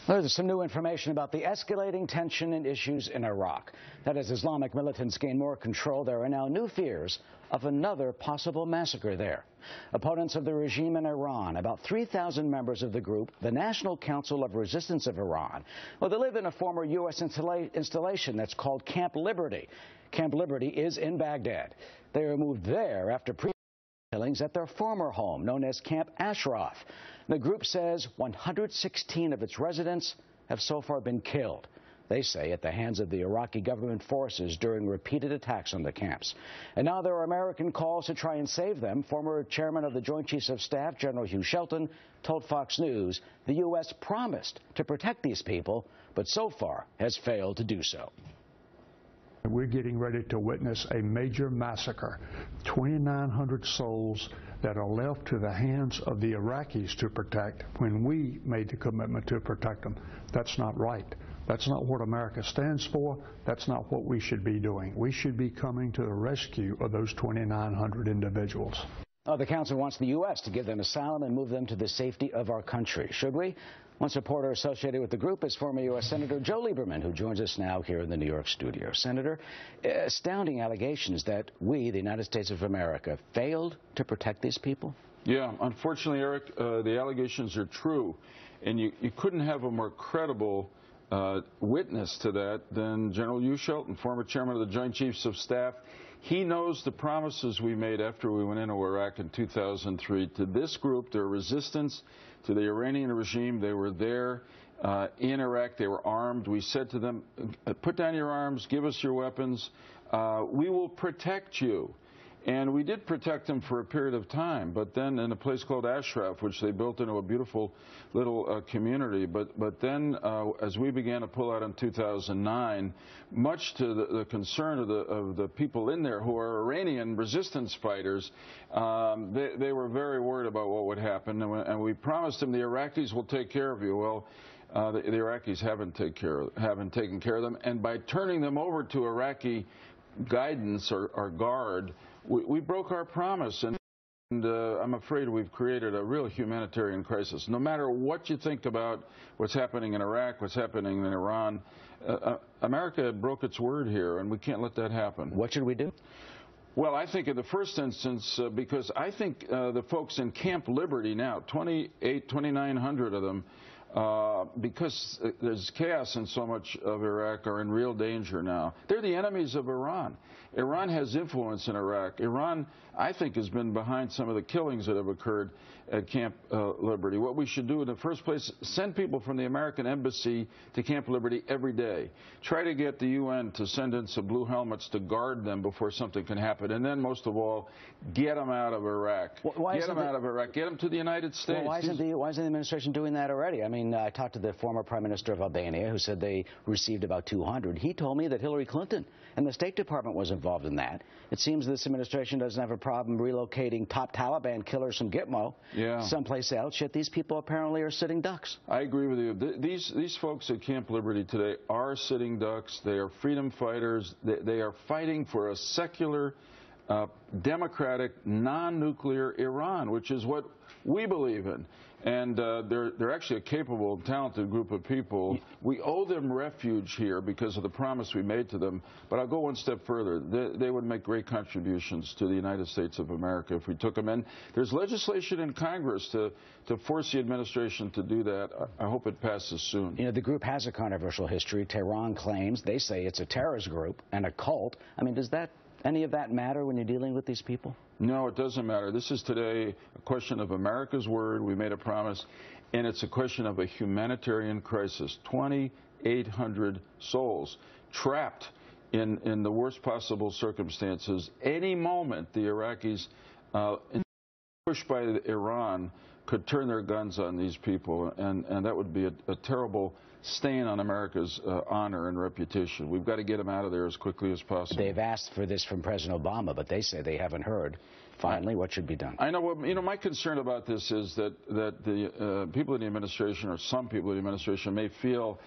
There's some new information about the escalating tension and issues in Iraq. That as Islamic militants gain more control, there are now new fears of another possible massacre there. Opponents of the regime in Iran, about 3,000 members of the group, the National Council of Resistance of Iran, well, they live in a former U.S. installation that's called Camp Liberty. Camp Liberty is in Baghdad. They were moved there after killings at their former home, known as Camp Ashraf. The group says 116 of its residents have so far been killed, they say, at the hands of the Iraqi government forces during repeated attacks on the camps. And now there are American calls to try and save them. Former chairman of the Joint Chiefs of Staff, General Hugh Shelton, told Fox News the U.S. promised to protect these people, but so far has failed to do so. We're getting ready to witness a major massacre. 2,900 souls that are left to the hands of the Iraqis to protect when we made the commitment to protect them. That's not right. That's not what America stands for. That's not what we should be doing. We should be coming to the rescue of those 2,900 individuals. The Council wants the U.S. to give them asylum and move them to the safety of our country. Should we? One supporter associated with the group is former U.S. Senator Joe Lieberman, who joins us now here in the New York studio. Senator, astounding allegations that we, the United States of America, failed to protect these people? Yeah, unfortunately, Eric, the allegations are true. And you couldn't have a more credible witness to that than General Hugh Shelton, former chairman of the Joint Chiefs of Staff. He knows the promises we made after we went into Iraq in 2003 to this group, their resistance to the Iranian regime. They were there in Iraq. They were armed. We said to them, put down your arms, give us your weapons. We will protect you. And we did protect them for a period of time, but then in a place called Ashraf, which they built into a beautiful little community. But then as we began to pull out in 2009, much to the concern of the people in there who are Iranian resistance fighters, they were very worried about what would happen. And we promised them the Iraqis will take care of you. Well, the Iraqis haven't taken care of them. And by turning them over to Iraqi guidance or guard, we broke our promise, and I'm afraid we've created a real humanitarian crisis. No matter what you think about what's happening in Iraq, what's happening in Iran, America broke its word here, and we can't let that happen. What should we do? Well, I think in the first instance, because I think the folks in Camp Liberty now, 2,900 of them, because there's chaos in so much of Iraq, are in real danger now. They're the enemies of Iran. Iran has influence in Iraq. Iran, I think, has been behind some of the killings that have occurred at Camp Liberty. What we should do in the first place, send people from the American embassy to Camp Liberty every day. Try to get the UN to send in some blue helmets to guard them before something can happen. And then, most of all, get them out of Iraq. Get them out of Iraq. Get them to the United States. Well, why isn't the administration doing that already? I mean, I talked to the former Prime Minister of Albania, who said they received about 200. He told me that Hillary Clinton and the State Department was involved in that. It seems this administration doesn't have a problem relocating top Taliban killers from Gitmo someplace else, yet these people apparently are sitting ducks. I agree with you. These folks at Camp Liberty today are sitting ducks. They are freedom fighters. They are fighting for a secular, democratic, non-nuclear Iran, which is what we believe in. And they're actually a capable, talented group of people. We owe them refuge here because of the promise we made to them. But I'll go one step further. They would make great contributions to the United States of America if we took them in. There's legislation in Congress to force the administration to do that. I hope it passes soon. You know, the group has a controversial history. Tehran claims, they say it's a terrorist group and a cult. I mean, does any of that matter when you're dealing with these people? No, it doesn't matter. This is today a question of America's word. We made a promise, and it's a question of a humanitarian crisis. 2,800 souls trapped in the worst possible circumstances. Any moment, the Iraqis, pushed by Iran, could turn their guns on these people, and that would be a terrible stain on America's honor and reputation. We've got to get them out of there as quickly as possible. They've asked for this from President Obama, but they say they haven't heard. Finally, what should be done? I know. Well, you know, my concern about this is that the people in the administration, or some people in the administration, may feel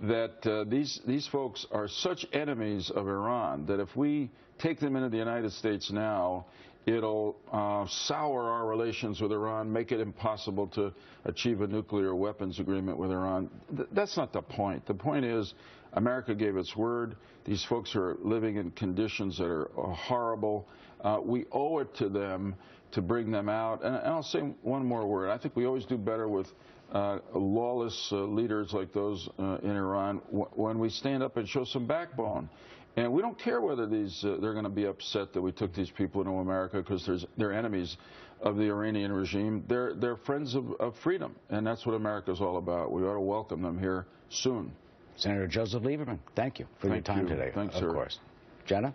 that these folks are such enemies of Iran that if we take them into the United States now, It'll sour our relations with Iran, make it impossible to achieve a nuclear weapons agreement with Iran. That's not the point. The point is America gave its word. These folks are living in conditions that are horrible. We owe it to them to bring them out. And I'll say one more word. I think we always do better with lawless leaders like those in Iran when we stand up and show some backbone. And we don't care whether they're going to be upset that we took these people into America because they're enemies of the Iranian regime. They're friends of freedom, and that's what America's all about. We ought to welcome them here soon. Senator Joseph Lieberman, thank you for your time today. Thanks, of sir. course. Jenna?